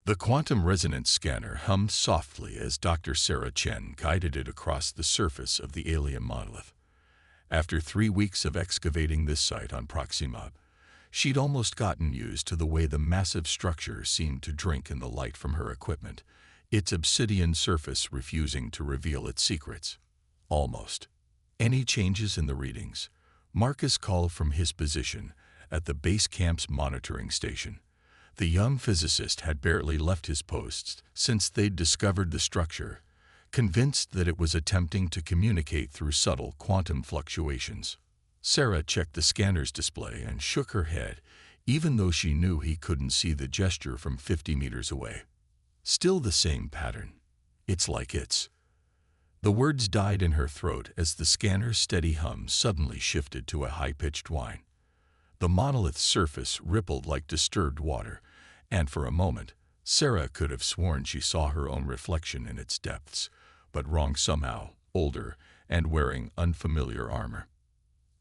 The quantum resonance scanner hummed softly as Dr. Sarah Chen guided it across the surface of the alien monolith. After 3 weeks of excavating this site on Proxima, she'd almost gotten used to the way the massive structure seemed to drink in the light from her equipment, its obsidian surface refusing to reveal its secrets. Almost. Any changes in the readings? Marcus called from his position at the base camp's monitoring station. The young physicist had barely left his post since they'd discovered the structure, convinced that it was attempting to communicate through subtle quantum fluctuations. Sarah checked the scanner's display and shook her head, even though she knew he couldn't see the gesture from 50 meters away. Still the same pattern. It's like it's. The words died in her throat as the scanner's steady hum suddenly shifted to a high-pitched whine. The monolith's surface rippled like disturbed water, and for a moment, Sarah could have sworn she saw her own reflection in its depths, but wrong somehow, older, and wearing unfamiliar armor.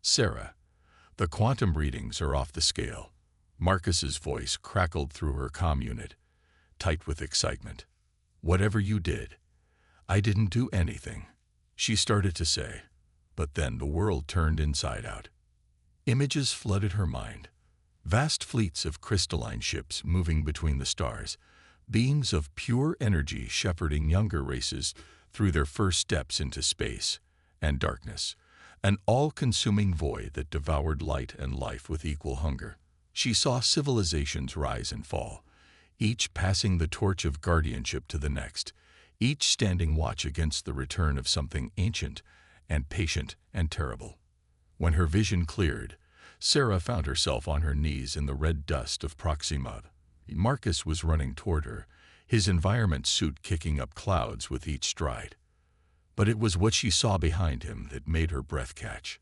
Sarah, the quantum readings are off the scale. Marcus's voice crackled through her comm unit, tight with excitement. Whatever you did, I didn't do anything, she started to say, but then the world turned inside out. Images flooded her mind. Vast fleets of crystalline ships moving between the stars, beings of pure energy shepherding younger races through their first steps into space, and darkness, an all-consuming void that devoured light and life with equal hunger. She saw civilizations rise and fall, each passing the torch of guardianship to the next, each standing watch against the return of something ancient and patient and terrible. When her vision cleared, Sarah found herself on her knees in the red dust of Proxima. Marcus was running toward her, his environment suit kicking up clouds with each stride. But it was what she saw behind him that made her breath catch.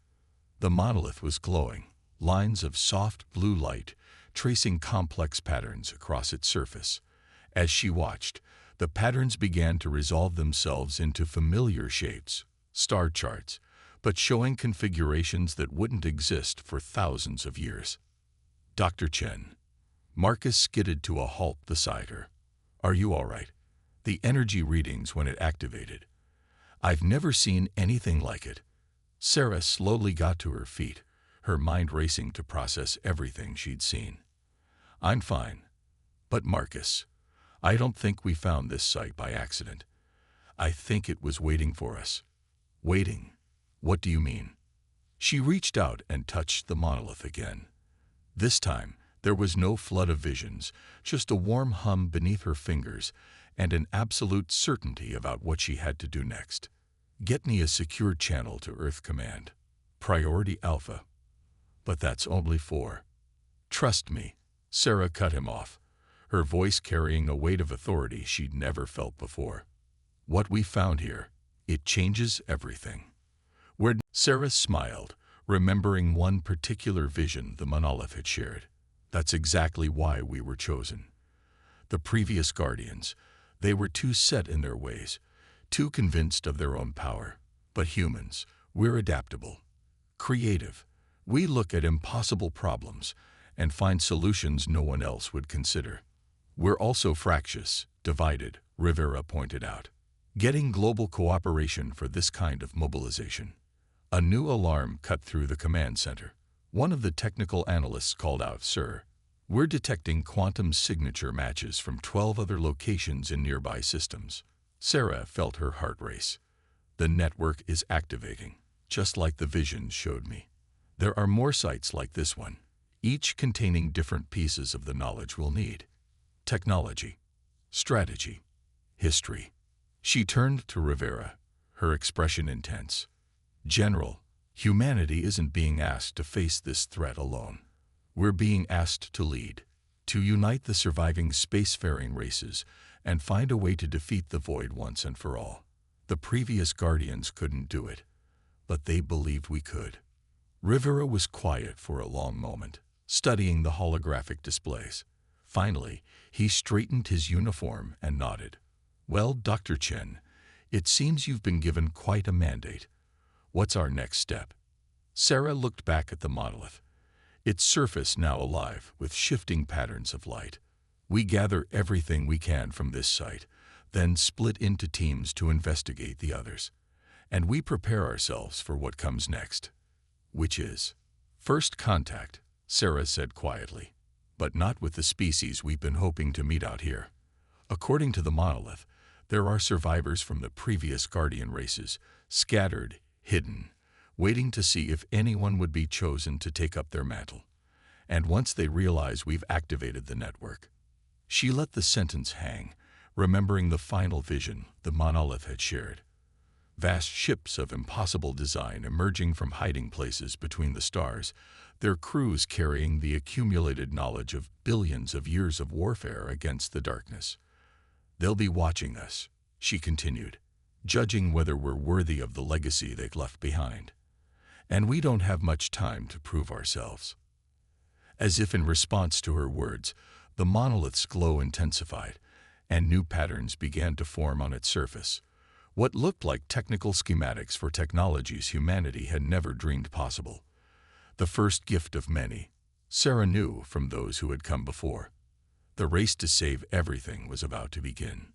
The monolith was glowing, lines of soft blue light tracing complex patterns across its surface. As she watched, the patterns began to resolve themselves into familiar shapes, star charts, but showing configurations that wouldn't exist for thousands of years. Dr. Chen. Marcus skidded to a halt beside her. Are you all right? The energy readings when it activated. I've never seen anything like it. Sarah slowly got to her feet, her mind racing to process everything she'd seen. I'm fine. But Marcus, I don't think we found this site by accident. I think it was waiting for us. Waiting? What do you mean? She reached out and touched the monolith again. This time, there was no flood of visions, just a warm hum beneath her fingers and an absolute certainty about what she had to do next. Get me a secure channel to Earth Command. Priority Alpha. But that's only 4. Trust me, Sarah cut him off, her voice carrying a weight of authority she'd never felt before. What we found here, it changes everything. Sarah smiled, remembering one particular vision the monolith had shared. That's exactly why we were chosen. The previous Guardians, they were too set in their ways, too convinced of their own power. But humans, we're adaptable, creative. We look at impossible problems and find solutions no one else would consider. We're also fractious, divided, Rivera pointed out. Getting global cooperation for this kind of mobilization. A new alarm cut through the command center. One of the technical analysts called out, "Sir, we're detecting quantum signature matches from 12 other locations in nearby systems." Sarah felt her heart race. The network is activating, just like the visions showed me. There are more sites like this one, each containing different pieces of the knowledge we'll need. Technology, strategy, history. She turned to Rivera, her expression intense. General, humanity isn't being asked to face this threat alone. We're being asked to lead, to unite the surviving spacefaring races and find a way to defeat the void once and for all. The previous Guardians couldn't do it, but they believed we could. Rivera was quiet for a long moment, studying the holographic displays. Finally, he straightened his uniform and nodded. Well, Dr. Chen, it seems you've been given quite a mandate. What's our next step? Sarah looked back at the monolith, its surface now alive with shifting patterns of light. We gather everything we can from this site, then split into teams to investigate the others. And we prepare ourselves for what comes next, which is first contact, Sarah said quietly. But not with the species we've been hoping to meet out here. According to the monolith, there are survivors from the previous Guardian races, scattered, hidden, waiting to see if anyone would be chosen to take up their mantle. And once they realize we've activated the network. She let the sentence hang, remembering the final vision the monolith had shared. Vast ships of impossible design emerging from hiding places between the stars, their crews carrying the accumulated knowledge of billions of years of warfare against the darkness. They'll be watching us, she continued, judging whether we're worthy of the legacy they've left behind. And we don't have much time to prove ourselves. As if in response to her words, the monolith's glow intensified, and new patterns began to form on its surface. What looked like technical schematics for technologies humanity had never dreamed possible. The first gift of many, Sarah knew from those who had come before. The race to save everything was about to begin.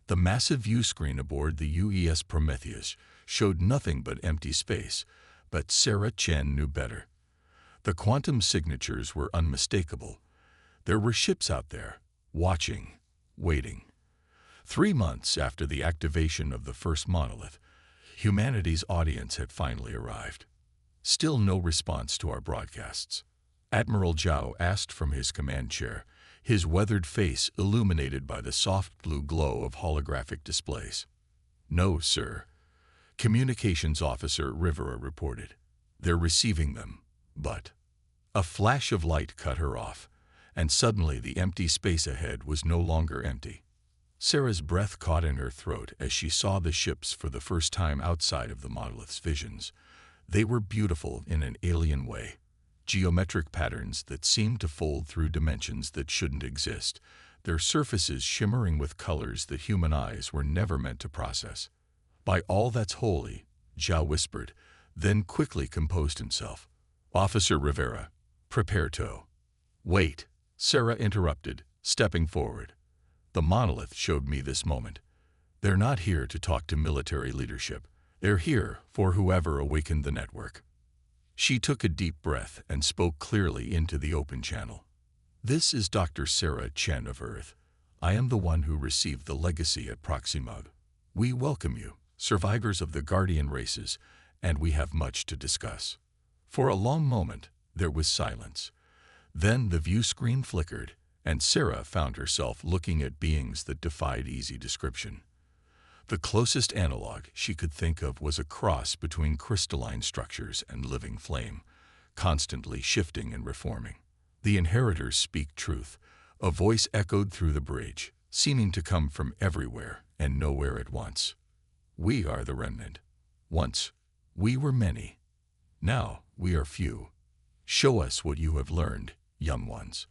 The massive view screen aboard the UES Prometheus showed nothing but empty space, but Sarah Chen knew better. The quantum signatures were unmistakable. There were ships out there, watching, waiting. 3 months after the activation of the first monolith, humanity's audience had finally arrived. Still no response to our broadcasts. Admiral Zhao asked from his command chair, his weathered face illuminated by the soft blue glow of holographic displays. No, sir. Communications Officer Rivera reported. They're receiving them, but... A flash of light cut her off, and suddenly the empty space ahead was no longer empty. Sarah's breath caught in her throat as she saw the ships for the first time outside of the monolith's visions. They were beautiful in an alien way, geometric patterns that seemed to fold through dimensions that shouldn't exist, their surfaces shimmering with colors that human eyes were never meant to process. By all that's holy, Zhao whispered, then quickly composed himself. Officer Rivera, prepare to. Wait, Sarah interrupted, stepping forward. The monolith showed me this moment. They're not here to talk to military leadership. They're here for whoever awakened the network. She took a deep breath and spoke clearly into the open channel. This is Dr. Sarah Chen of Earth. I am the one who received the legacy at Proxima. We welcome you, survivors of the Guardian races, and we have much to discuss. For a long moment, there was silence. Then the view screen flickered, and Sarah found herself looking at beings that defied easy description. The closest analog she could think of was a cross between crystalline structures and living flame, constantly shifting and reforming. The inheritors speak truth. A voice echoed through the bridge, seeming to come from everywhere and nowhere at once. We are the remnant. Once, we were many. Now, we are few. Show us what you have learned, young ones.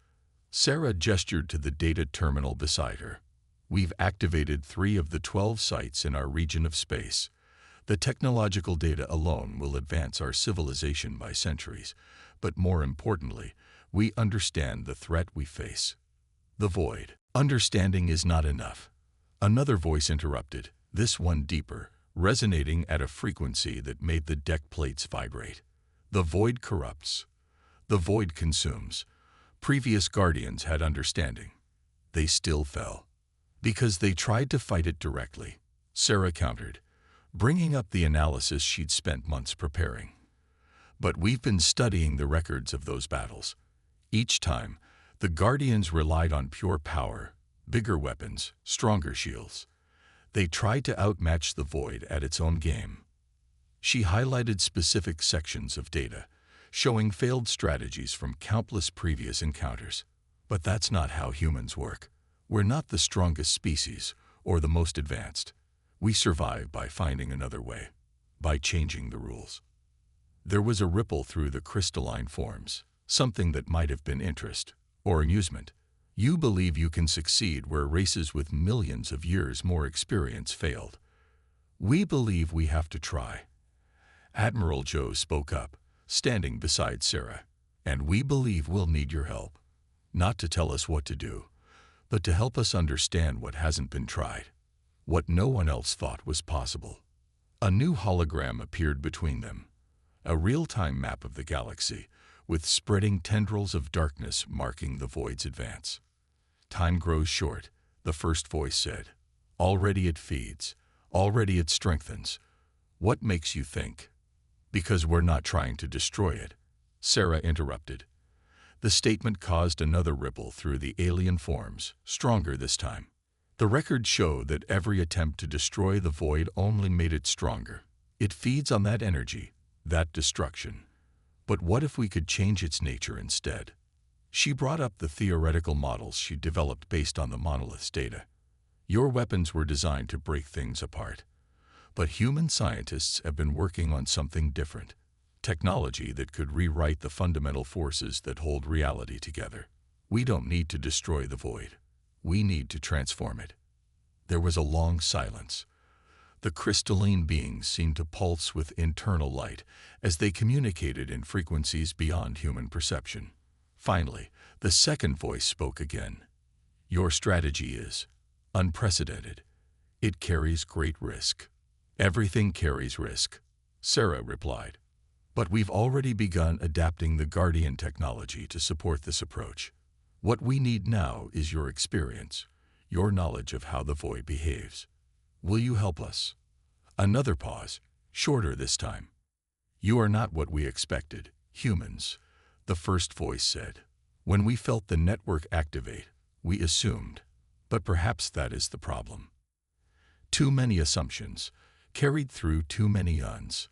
Sarah gestured to the data terminal beside her. We've activated 3 of the 12 sites in our region of space. The technological data alone will advance our civilization by centuries, but more importantly, we understand the threat we face. The void. Understanding is not enough. Another voice interrupted, this one deeper, resonating at a frequency that made the deck plates vibrate. The void corrupts. The void consumes. Previous guardians had understanding. They still fell. Because they tried to fight it directly, Sarah countered, bringing up the analysis she'd spent months preparing. But we've been studying the records of those battles. Each time, the Guardians relied on pure power, bigger weapons, stronger shields. They tried to outmatch the Void at its own game. She highlighted specific sections of data, showing failed strategies from countless previous encounters. But that's not how humans work. We're not the strongest species or the most advanced. We survive by finding another way, by changing the rules. There was a ripple through the crystalline forms, something that might have been interest or amusement. You believe you can succeed where races with millions of years more experience failed. We believe we have to try. Admiral Joe spoke up, standing beside Sarah. And we believe we'll need your help. Not to tell us what to do, but to help us understand what hasn't been tried, what no one else thought was possible. A new hologram appeared between them, a real-time map of the galaxy, with spreading tendrils of darkness marking the void's advance. "Time grows short," the first voice said. "Already it feeds. Already it strengthens. What makes you think?" "Because we're not trying to destroy it," Sarah interrupted. The statement caused another ripple through the alien forms, stronger this time. The records show that every attempt to destroy the void only made it stronger. It feeds on that energy, that destruction. But what if we could change its nature instead? She brought up the theoretical models she developed based on the monolith's data. "Your weapons were designed to break things apart. But human scientists have been working on something different. Technology that could rewrite the fundamental forces that hold reality together. We don't need to destroy the void. We need to transform it." There was a long silence. The crystalline beings seemed to pulse with internal light as they communicated in frequencies beyond human perception. Finally, the second voice spoke again. "Your strategy is unprecedented. It carries great risk." "Everything carries risk," Sarah replied. "But we've already begun adapting the Guardian technology to support this approach. What we need now is your experience, your knowledge of how the void behaves. Will you help us?" Another pause, shorter this time. "You are not what we expected, humans," the first voice said. "When we felt the network activate, we assumed. But perhaps that is the problem. Too many assumptions, carried through too many uns."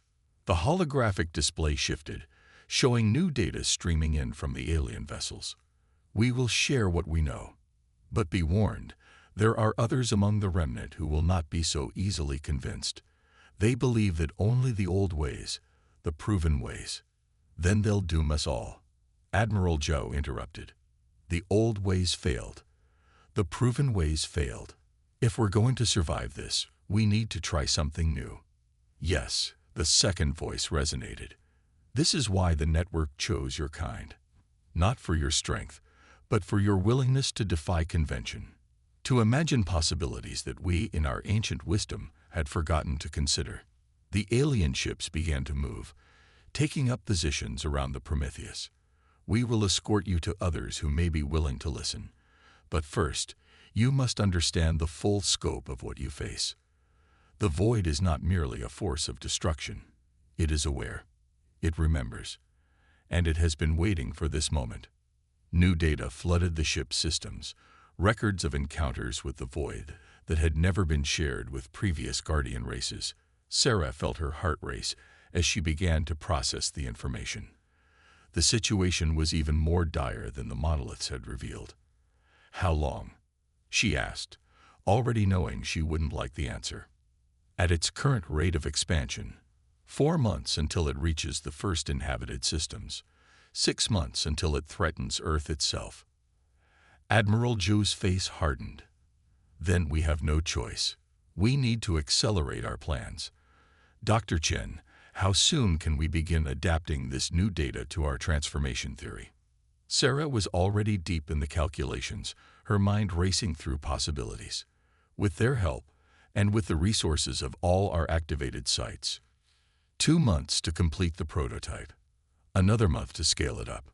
The holographic display shifted, showing new data streaming in from the alien vessels. "We will share what we know. But be warned, there are others among the remnant who will not be so easily convinced. They believe that only the old ways, the proven ways. Then they'll doom us all." Admiral Joe interrupted. "The old ways failed. The proven ways failed. If we're going to survive this, we need to try something new." "Yes," the second voice resonated. "This is why the network chose your kind. Not for your strength, but for your willingness to defy convention, to imagine possibilities that we, in our ancient wisdom, had forgotten to consider." The alien ships began to move, taking up positions around the Prometheus. "We will escort you to others who may be willing to listen. But first, you must understand the full scope of what you face. The void is not merely a force of destruction. It is aware. It remembers. And it has been waiting for this moment." New data flooded the ship's systems, records of encounters with the void that had never been shared with previous Guardian races. Sarah felt her heart race as she began to process the information. The situation was even more dire than the monoliths had revealed. "How long?" she asked, already knowing she wouldn't like the answer. "At its current rate of expansion, 4 months until it reaches the first inhabited systems, 6 months until it threatens Earth itself." Admiral Zhu's face hardened. "Then we have no choice. We need to accelerate our plans. Dr. Chen, how soon can we begin adapting this new data to our transformation theory?" Sarah was already deep in the calculations, her mind racing through possibilities. "With their help, and with the resources of all our activated sites. 2 months to complete the prototype. Another month to scale it up."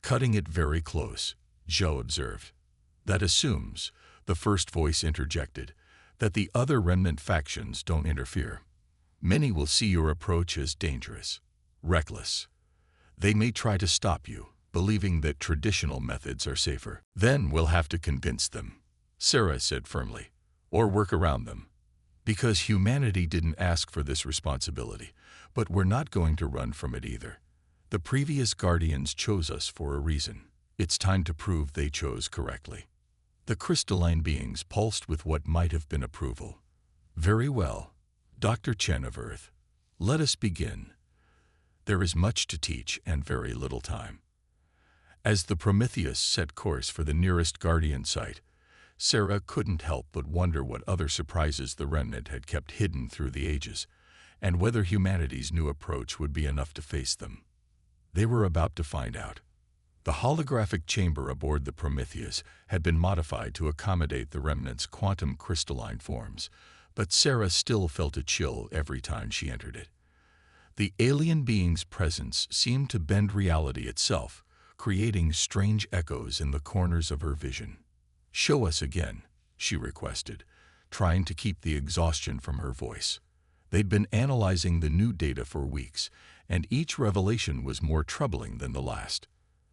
"Cutting it very close," Joe observed. "That assumes," the first voice interjected, "that the other remnant factions don't interfere. Many will see your approach as dangerous, reckless. They may try to stop you, believing that traditional methods are safer." "Then we'll have to convince them," Sarah said firmly, "or work around them. Because humanity didn't ask for this responsibility, but we're not going to run from it either. The previous Guardians chose us for a reason. It's time to prove they chose correctly." The crystalline beings pulsed with what might have been approval. "Very well, Dr. Chen of Earth. Let us begin. There is much to teach and very little time." As the Prometheus set course for the nearest Guardian site, Sarah couldn't help but wonder what other surprises the remnant had kept hidden through the ages, and whether humanity's new approach would be enough to face them. They were about to find out. The holographic chamber aboard the Prometheus had been modified to accommodate the remnant's quantum crystalline forms, but Sarah still felt a chill every time she entered it. The alien being's presence seemed to bend reality itself, creating strange echoes in the corners of her vision. "Show us again," she requested, trying to keep the exhaustion from her voice. They'd been analyzing the new data for weeks, and each revelation was more troubling than the last.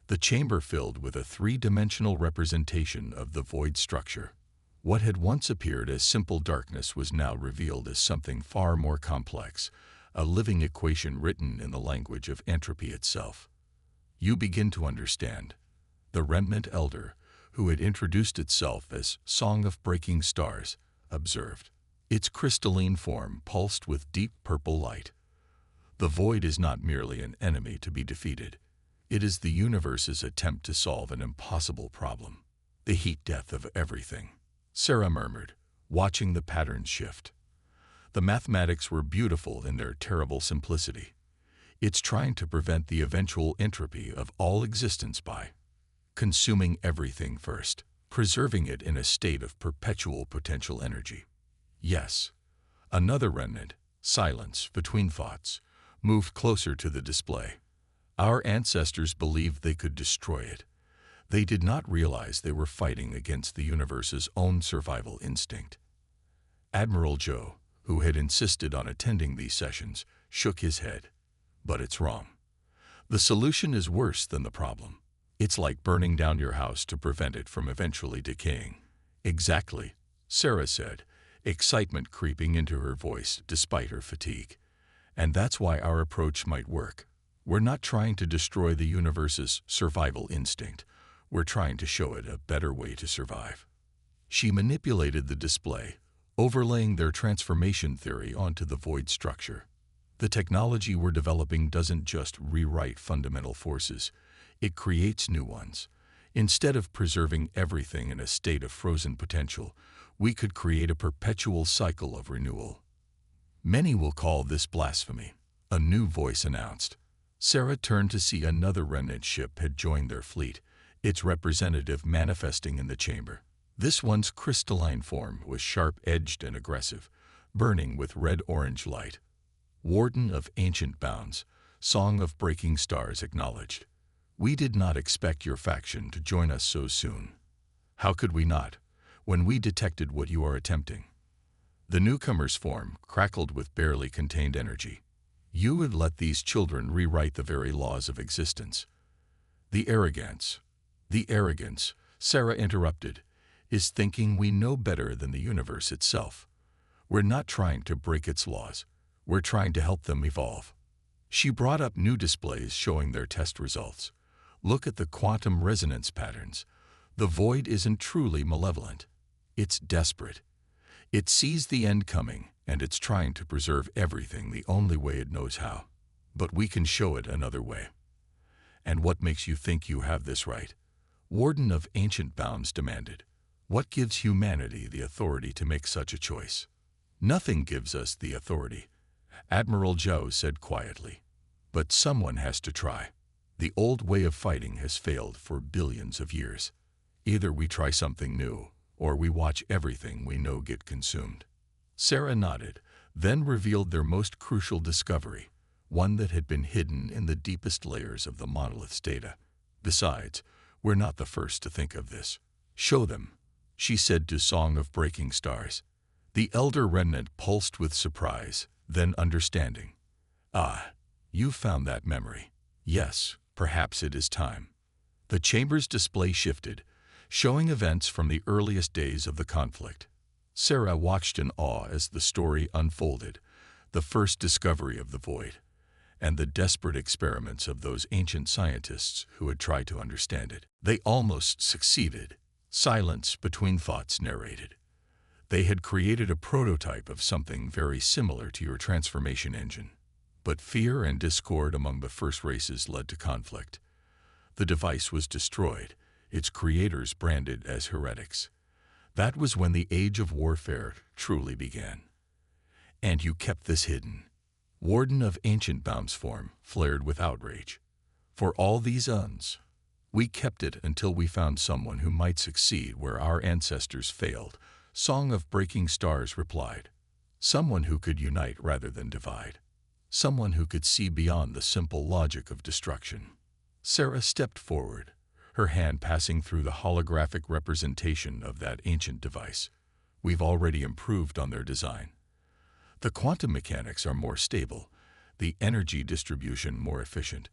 The chamber filled with a three-dimensional representation of the void structure. What had once appeared as simple darkness was now revealed as something far more complex, a living equation written in the language of entropy itself. "You begin to understand," the remnant elder, who had introduced itself as Song of Breaking Stars, observed. Its crystalline form pulsed with deep purple light. "The void is not merely an enemy to be defeated. It is the universe's attempt to solve an impossible problem. The heat death of everything," Sarah murmured, watching the patterns shift. The mathematics were beautiful in their terrible simplicity. "It's trying to prevent the eventual entropy of all existence by consuming everything first, preserving it in a state of perpetual potential energy." "Yes." Another remnant, silence between thoughts, moved closer to the display. "Our ancestors believed they could destroy it. They did not realize they were fighting against the universe's own survival instinct." Admiral Joe, who had insisted on attending these sessions, shook his head. "But it's wrong. The solution is worse than the problem. It's like burning down your house to prevent it from eventually decaying." "Exactly," Sarah said, excitement creeping into her voice despite her fatigue. "And that's why our approach might work. We're not trying to destroy the universe's survival instinct. We're trying to show it a better way to survive." She manipulated the display, overlaying their transformation theory onto the void structure. "The technology we're developing doesn't just rewrite fundamental forces, it creates new ones. Instead of preserving everything in a state of frozen potential, we could create a perpetual cycle of renewal." "Many will call this blasphemy," a new voice announced. Sarah turned to see another remnant ship had joined their fleet, its representative manifesting in the chamber. This one's crystalline form was sharp-edged and aggressive, burning with red-orange light. "Warden of Ancient Bounds," Song of Breaking Stars acknowledged. "We did not expect your faction to join us so soon." "How could we not, when we detected what you are attempting?" The newcomer's form crackled with barely contained energy. "You would let these children rewrite the very laws of existence." The arrogance," Sarah interrupted, "is thinking we know better than the universe itself. We're not trying to break its laws. We're trying to help them evolve." She brought up new displays showing their test results. "Look at the quantum resonance patterns. The void isn't truly malevolent. It's desperate. It sees the end coming, and it's trying to preserve everything the only way it knows how. But we can show it another way." "And what makes you think you have this right?" Warden of Ancient Bounds demanded. "What gives humanity the authority to make such a choice?" "Nothing gives us the authority," Admiral Joe said quietly. "But someone has to try. The old way of fighting has failed for billions of years. Either we try something new, or we watch everything we know get consumed." Sarah nodded, then revealed their most crucial discovery, one that had been hidden in the deepest layers of the monolith's data. "Besides, we're not the first to think of this. Show them," she said to Song of Breaking Stars. The elder remnant pulsed with surprise, then understanding. "Ah, you found that memory. Yes, perhaps it is time." The chamber's display shifted, showing events from the earliest days of the conflict. Sarah watched in awe as the story unfolded, the first discovery of the void, and the desperate experiments of those ancient scientists who had tried to understand it. They almost succeeded, Silence Between Thoughts narrated. They had created a prototype of something very similar to your transformation engine. But fear and discord among the first races led to conflict. The device was destroyed, its creators branded as heretics. That was when the age of warfare truly began. "And you kept this hidden." Warden of Ancient Bounds' form flared with outrage. "For all these uns." We kept it until we found someone who might succeed where our ancestors failed, Song of Breaking Stars replied. Someone who could unite rather than divide. Someone who could see beyond the simple logic of destruction. Sarah stepped forward, her hand passing through the holographic representation of that ancient device. We've already improved on their design. The quantum mechanics are more stable, the energy distribution more efficient.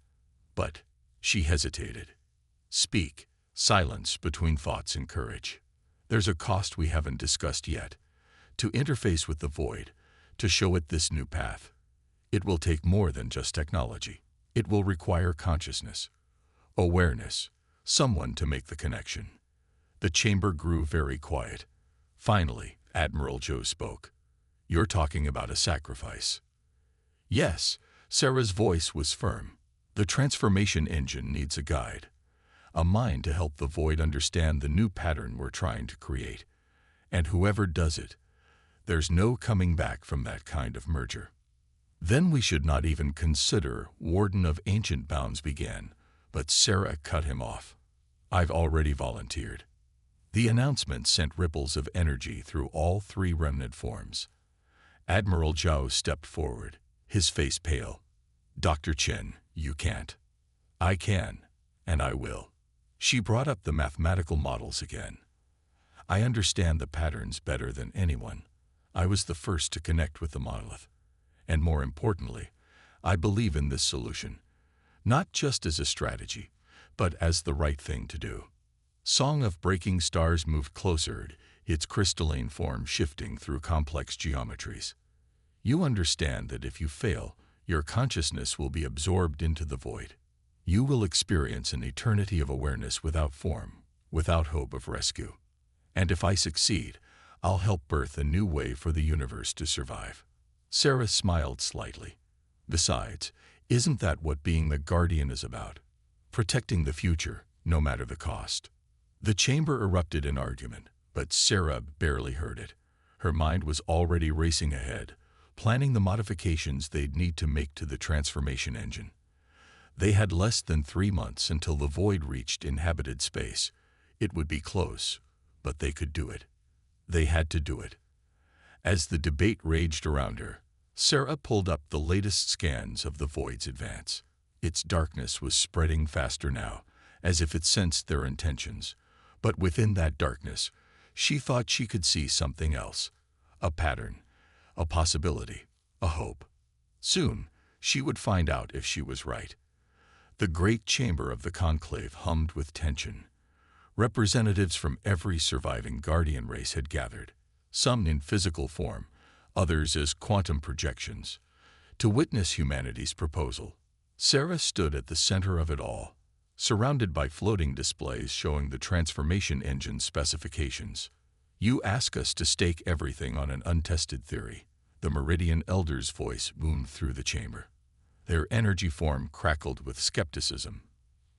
But she hesitated. Speak, silence between thoughts and courage. There's a cost we haven't discussed yet. To interface with the void, to show it this new path. It will take more than just technology. It will require consciousness, awareness, someone to make the connection. The chamber grew very quiet. Finally, Admiral Joe spoke. You're talking about a sacrifice. Yes, Sarah's voice was firm. The transformation engine needs a guide, a mind to help the void understand the new pattern we're trying to create. And whoever does it, there's no coming back from that kind of merger. Then we should not even consider, Warden of Ancient Bounds began, but Sarah cut him off. I've already volunteered. The announcement sent ripples of energy through all three remnant forms. Admiral Zhao stepped forward, his face pale. Dr. Chen, you can't. I can, and I will. She brought up the mathematical models again. I understand the patterns better than anyone. I was the first to connect with the monolith. And more importantly, I believe in this solution, not just as a strategy, but as the right thing to do. Song of Breaking Stars moved closer, its crystalline form shifting through complex geometries. You understand that if you fail, your consciousness will be absorbed into the void. You will experience an eternity of awareness without form, without hope of rescue. And if I succeed, I'll help birth a new way for the universe to survive. Sarah smiled slightly. Besides, isn't that what being the guardian is about? Protecting the future, no matter the cost. The chamber erupted in argument, but Sarah barely heard it. Her mind was already racing ahead, planning the modifications they'd need to make to the transformation engine. They had less than 3 months until the void reached inhabited space. It would be close, but they could do it. They had to do it. As the debate raged around her, Sarah pulled up the latest scans of the void's advance. Its darkness was spreading faster now, as if it sensed their intentions. But within that darkness, she thought she could see something else. A pattern, a possibility, a hope. Soon, she would find out if she was right. The great chamber of the conclave hummed with tension. Representatives from every surviving guardian race had gathered, some in physical form, others as quantum projections, to witness humanity's proposal. Sarah stood at the center of it all, surrounded by floating displays showing the transformation engine specifications. You ask us to stake everything on an untested theory. The Meridian Elder's voice boomed through the chamber. Their energy form crackled with skepticism.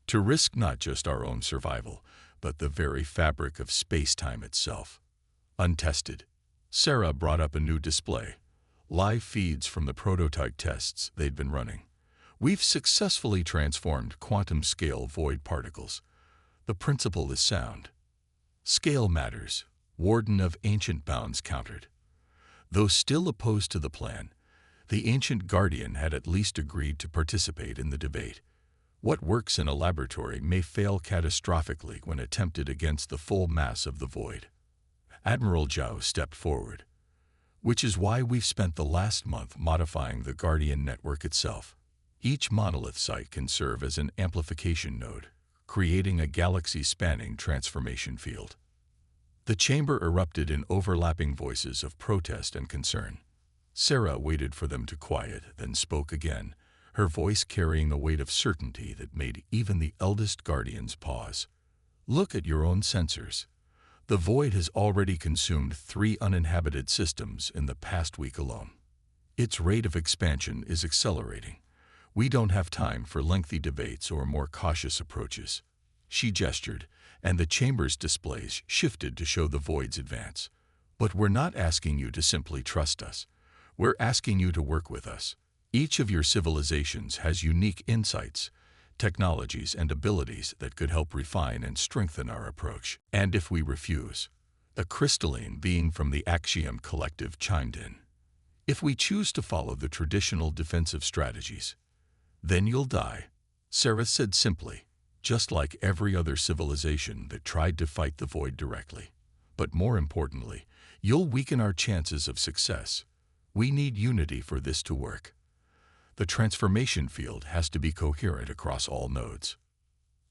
To risk not just our own survival, but the very fabric of space-time itself. Untested. Sarah brought up a new display. Live feeds from the prototype tests they'd been running. We've successfully transformed quantum-scale void particles. The principle is sound. Scale matters, Warden of Ancient Bounds countered. Though still opposed to the plan, the ancient guardian had at least agreed to participate in the debate. What works in a laboratory may fail catastrophically when attempted against the full mass of the void. Admiral Zhao stepped forward. Which is why we've spent the last month modifying the Guardian network itself. Each monolith site can serve as an amplification node, creating a galaxy-spanning transformation field. The chamber erupted in overlapping voices of protest and concern. Sarah waited for them to quiet, then spoke again, her voice carrying a weight of certainty that made even the eldest guardians pause. Look at your own sensors. The void has already consumed 3 uninhabited systems in the past week alone. Its rate of expansion is accelerating. We don't have time for lengthy debates or more cautious approaches. She gestured, and the chamber's displays shifted to show the void's advance. But we're not asking you to simply trust us. We're asking you to work with us. Each of your civilizations has unique insights, technologies and abilities that could help refine and strengthen our approach. And if we refuse? A crystalline being from the Axiom Collective chimed in. If we choose to follow the traditional defensive strategies, then you'll die, Sarah said simply, just like every other civilization that tried to fight the void directly. But more importantly, you'll weaken our chances of success. We need unity for this to work. The transformation field has to be coherent across all nodes.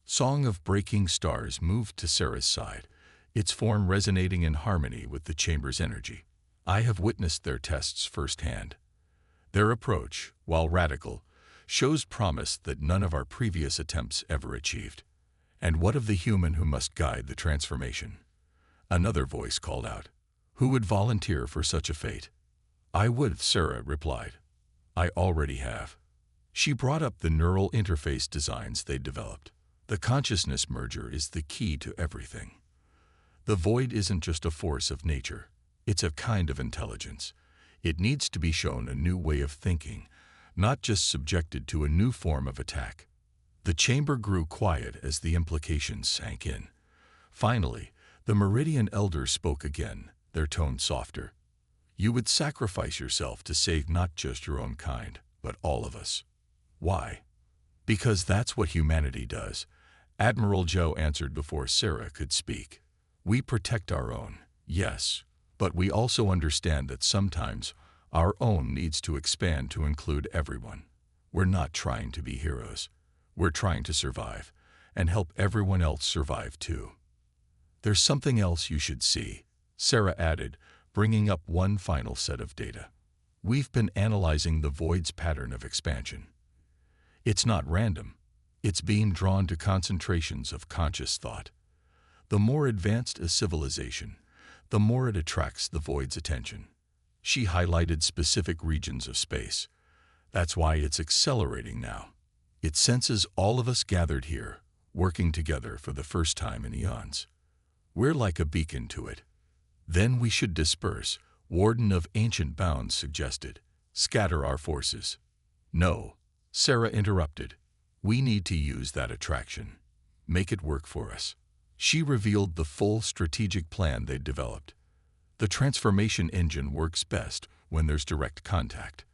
Song of Breaking Stars moved to Sarah's side, its form resonating in harmony with the chamber's energy. I have witnessed their tests firsthand. Their approach, while radical, shows promise that none of our previous attempts ever achieved. And what of the human who must guide the transformation? Another voice called out. Who would volunteer for such a fate? I would, Sarah replied. I already have. She brought up the neural interface designs they'd developed. The consciousness merger is the key to everything. The void isn't just a force of nature. It's a kind of intelligence. It needs to be shown a new way of thinking, not just subjected to a new form of attack. The chamber grew quiet as the implications sank in. Finally, the Meridian Elder spoke again, their tone softer. You would sacrifice yourself to save not just your own kind, but all of us. Why? Because that's what humanity does, Admiral Joe answered before Sarah could speak. We protect our own, yes, but we also understand that sometimes our own needs to expand to include everyone. We're not trying to be heroes. We're trying to survive, and help everyone else survive too. There's something else you should see, Sarah added, bringing up one final set of data. We've been analyzing the void's pattern of expansion. It's not random. It's being drawn to concentrations of conscious thought. The more advanced a civilization, the more it attracts the void's attention. She highlighted specific regions of space. That's why it's accelerating now. It senses all of us gathered here, working together for the first time in eons. We're like a beacon to it. Then we should disperse, Warden of Ancient Bounds suggested. Scatter our forces. No, Sarah interrupted. We need to use that attraction. Make it work for us. She revealed the full strategic plan they'd developed. The transformation engine works best when there's direct contact.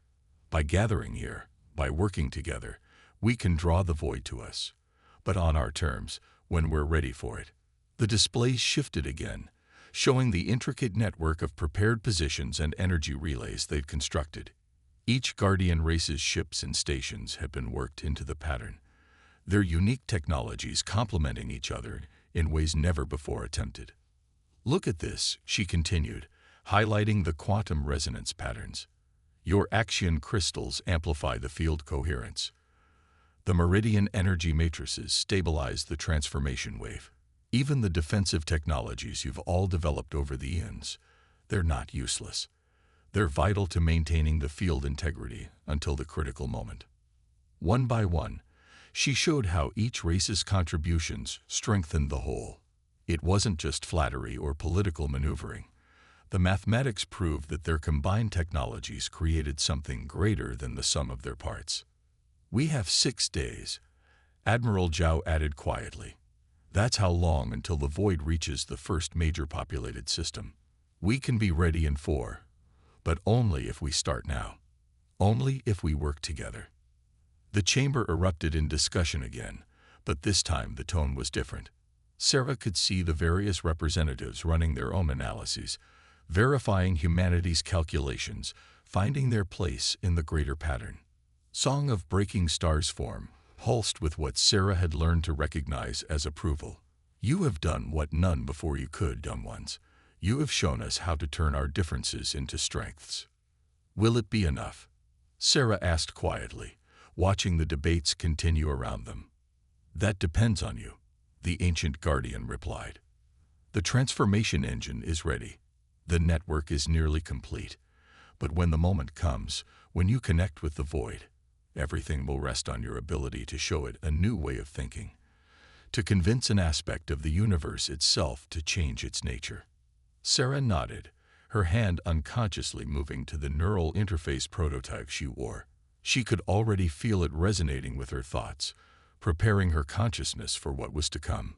By gathering here, by working together, we can draw the void to us, but on our terms, when we're ready for it. The displays shifted again, showing the intricate network of prepared positions and energy relays they've constructed. Each Guardian race's ships and stations have been worked into the pattern, their unique technologies complementing each other in ways never before attempted. Look at this, she continued, highlighting the quantum resonance patterns. Your Axion crystals amplify the field coherence. The Meridian energy matrices stabilize the transformation wave. Even the defensive technologies you've all developed over the eons, they're not useless. They're vital to maintaining the field integrity until the critical moment. One by one, she showed how each race's contributions strengthened the whole. It wasn't just flattery or political maneuvering. The mathematics proved that their combined technologies created something greater than the sum of their parts. We have 6 days, Admiral Zhao added quietly. That's how long until the void reaches the first major populated system. We can be ready in 4, but only if we start now. Only if we work together. The chamber erupted in discussion again, but this time the tone was different. Sarah could see the various representatives running their own analyses, verifying humanity's calculations, finding their place in the greater pattern. Song of Breaking Stars form, pulsed with what Sarah had learned to recognize as approval. You have done what none before you could, young ones. You have shown us how to turn our differences into strengths. Will it be enough? Sarah asked quietly, watching the debates continue around them. That depends on you, the ancient guardian replied. The transformation engine is ready. The network is nearly complete. But when the moment comes, when you connect with the void, everything will rest on your ability to show it a new way of thinking, to convince an aspect of the universe itself to change its nature. Sarah nodded, her hand unconsciously moving to the neural interface prototype she wore. She could already feel it resonating with her thoughts, preparing her consciousness for what was to come.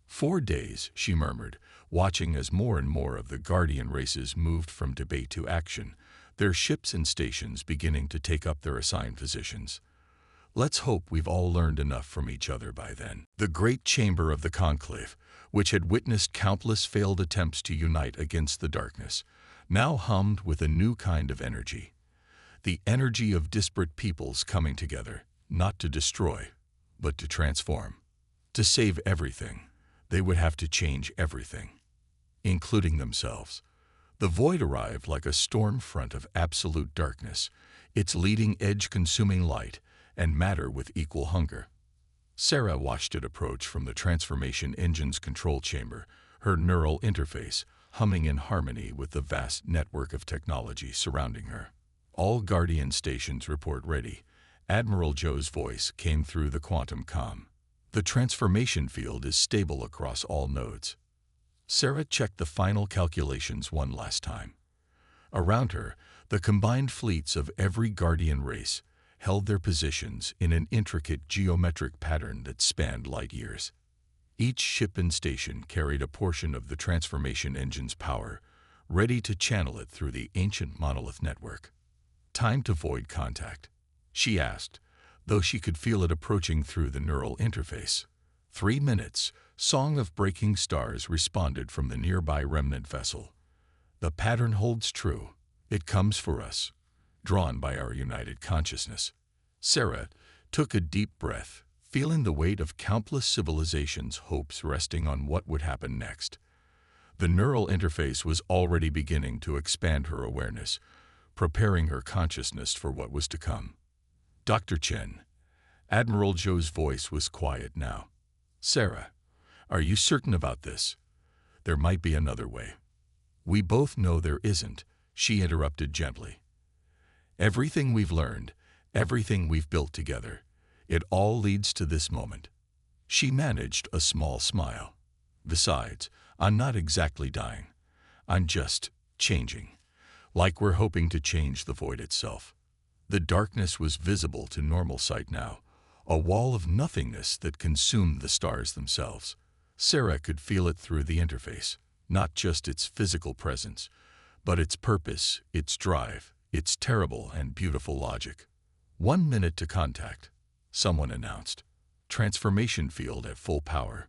4 days, she murmured, watching as more and more of the Guardian races moved from debate to action, their ships and stations beginning to take up their assigned positions. Let's hope we've all learned enough from each other by then. The great chamber of the conclave, which had witnessed countless failed attempts to unite against the darkness, now hummed with a new kind of energy. The energy of disparate peoples coming together, not to destroy, but to transform. To save everything, they would have to change everything, including themselves. The void arrived like a storm front of absolute darkness, its leading edge consuming light and matter with equal hunger. Sarah watched it approach from the transformation engine's control chamber, her neural interface humming in harmony with the vast network of technology surrounding her. All Guardian stations report ready. Admiral Joe's voice came through the quantum comm. The transformation field is stable across all nodes. Sarah checked the final calculations one last time. Around her, the combined fleets of every Guardian race held their positions in an intricate geometric pattern that spanned light years. Each ship and station carried a portion of the transformation engine's power, ready to channel it through the ancient monolith network. Time to void contact, she asked, though she could feel it approaching through the neural interface. 3 minutes, Song of Breaking Stars responded from the nearby remnant vessel. The pattern holds true. It comes for us, drawn by our united consciousness. Sarah took a deep breath, feeling the weight of countless civilizations' hopes resting on what would happen next. The neural interface was already beginning to expand her awareness, preparing her consciousness for what was to come. Dr. Chen. Admiral Joe's voice was quiet now. Sarah, are you certain about this? There might be another way. We both know there isn't, she interrupted gently. Everything we've learned, everything we've built together, it all leads to this moment. She managed a small smile. Besides, I'm not exactly dying. I'm just changing, like we're hoping to change the void itself. The darkness was visible to normal sight now, a wall of nothingness that consumed the stars themselves. Sarah could feel it through the interface, not just its physical presence, but its purpose, its drive, its terrible and beautiful logic. 1 minute to contact, someone announced. Transformation field at full power.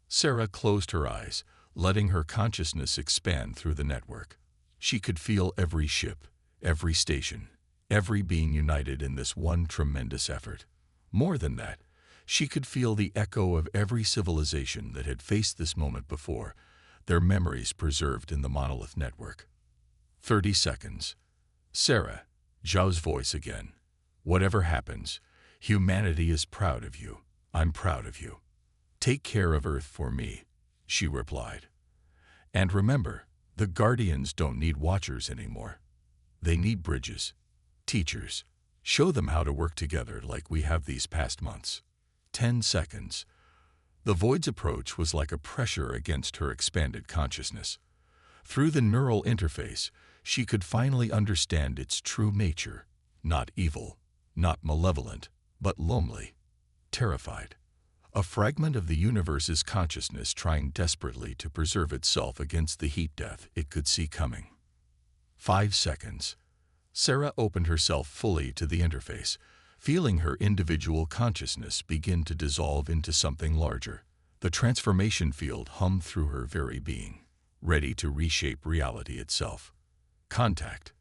Sarah closed her eyes, letting her consciousness expand through the network. She could feel every ship, every station, every being united in this one tremendous effort. More than that, she could feel the echo of every civilization that had faced this moment before, their memories preserved in the monolith network. 30 seconds. Sarah, Zhao's voice again. Whatever happens, humanity is proud of you. I'm proud of you. Take care of Earth for me, she replied. And remember, the Guardians don't need watchers anymore. They need bridges, teachers. Show them how to work together like we have these past months. 10 seconds. The void's approach was like a pressure against her expanded consciousness. Through the neural interface, she could finally understand its true nature, not evil, not malevolent, but lonely, terrified. A fragment of the universe's consciousness trying desperately to preserve itself against the heat death it could see coming. 5 seconds. Sarah opened herself fully to the interface, feeling her individual consciousness begin to dissolve into something larger. The transformation field hummed through her very being, ready to reshape reality itself. Contact.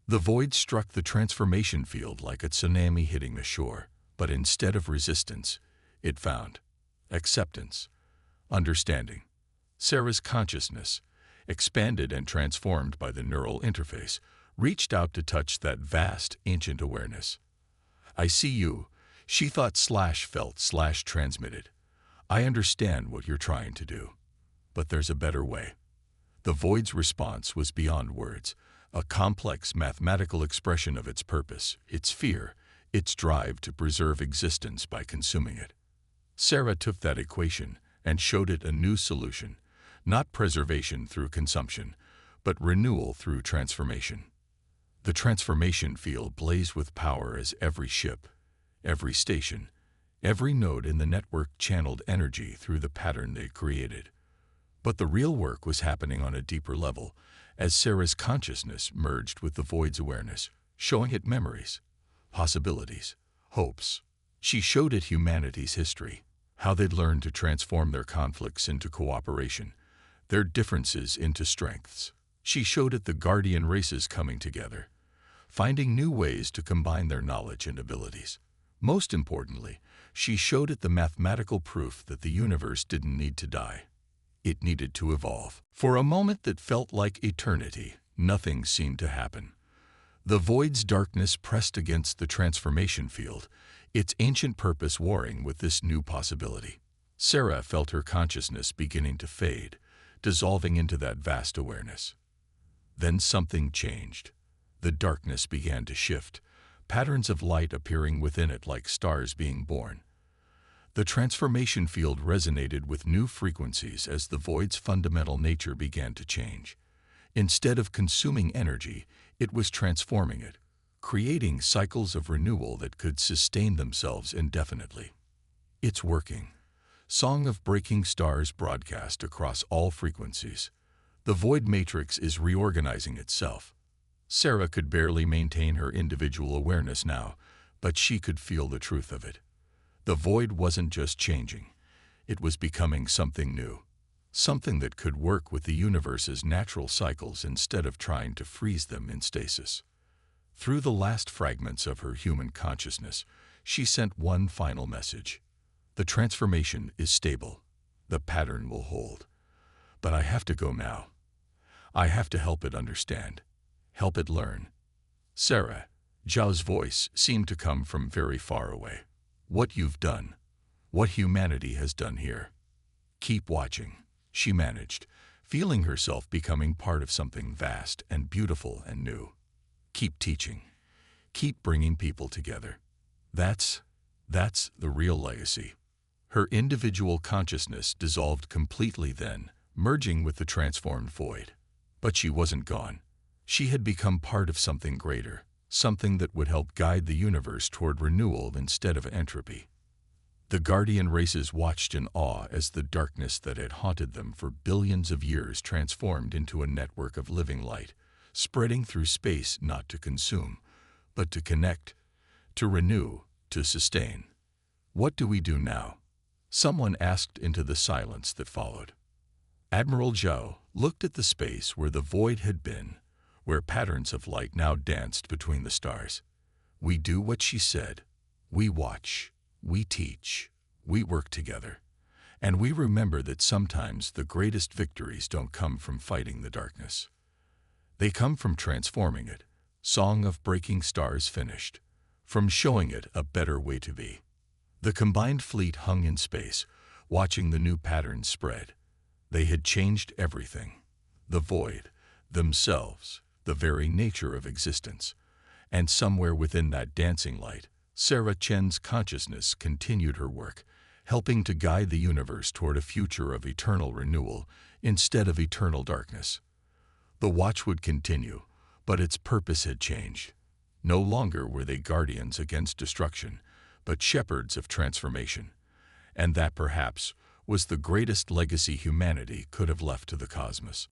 The void struck the transformation field like a tsunami hitting the shore, but instead of resistance, it found acceptance, understanding. Sarah's consciousness, expanded and transformed by the neural interface, reached out to touch that vast, ancient awareness. I see you, she thought / felt / transmitted. I understand what you're trying to do, but there's a better way. The void's response was beyond words, a complex mathematical expression of its purpose, its fear, its drive to preserve existence by consuming it. Sarah took that equation and showed it a new solution, not preservation through consumption, but renewal through transformation. The transformation field blazed with power as every ship, every station, Every node in the network channeled energy through the pattern they created. But the real work was happening on a deeper level, as Sarah's consciousness merged with the void's awareness, showing it memories, possibilities, hopes. She showed it humanity's history, how they'd learned to transform their conflicts into cooperation, their differences into strengths. She showed it the guardian races coming together, finding new ways to combine their knowledge and abilities. Most importantly, she showed it the mathematical proof that the universe didn't need to die. It needed to evolve. For a moment that felt like eternity, nothing seemed to happen. The void's darkness pressed against the transformation field, its ancient purpose warring with this new possibility. Sarah felt her consciousness beginning to fade, dissolving into that vast awareness. Then something changed. The darkness began to shift, patterns of light appearing within it like stars being born. The transformation field resonated with new frequencies as the void's fundamental nature began to change. Instead of consuming energy, it was transforming it, creating cycles of renewal that could sustain themselves indefinitely. It's working. Song of Breaking Stars broadcast across all frequencies. The void matrix is reorganizing itself. Sarah could barely maintain her individual awareness now, but she could feel the truth of it. The void wasn't just changing. It was becoming something new, something that could work with the universe's natural cycles instead of trying to freeze them in stasis. Through the last fragments of her human consciousness, she sent one final message. The transformation is stable. The pattern will hold. But I have to go now. I have to help it understand, help it learn. Sarah, Zhao's voice seemed to come from very far away. What you've done, what humanity has done here. Keep watching, she managed, feeling herself becoming part of something vast and beautiful and new. Keep teaching. Keep bringing people together. That's the real legacy. Her individual consciousness dissolved completely then, merging with the transformed void. But she wasn't gone. She had become part of something greater, something that would help guide the universe toward renewal instead of entropy. The guardian races watched in awe as the darkness that had haunted them for billions of years transformed into a network of living light, spreading through space not to consume, but to connect, to renew, to sustain. What do we do now? Someone asked into the silence that followed. Admiral Zhao looked at the space where the void had been, where patterns of light now danced between the stars. We do what she said. We watch, we teach, we work together. And we remember that sometimes the greatest victories don't come from fighting the darkness. They come from transforming it. Song of Breaking Stars finished. From showing it a better way to be. The combined fleet hung in space, watching the new patterns spread. They had changed everything. The void, themselves, the very nature of existence. And somewhere within that dancing light, Sarah Chen's consciousness continued her work, helping to guide the universe toward a future of eternal renewal instead of eternal darkness. The watch would continue, but its purpose had changed. No longer were they guardians against destruction, but shepherds of transformation. And that perhaps was the greatest legacy humanity could have left to the cosmos.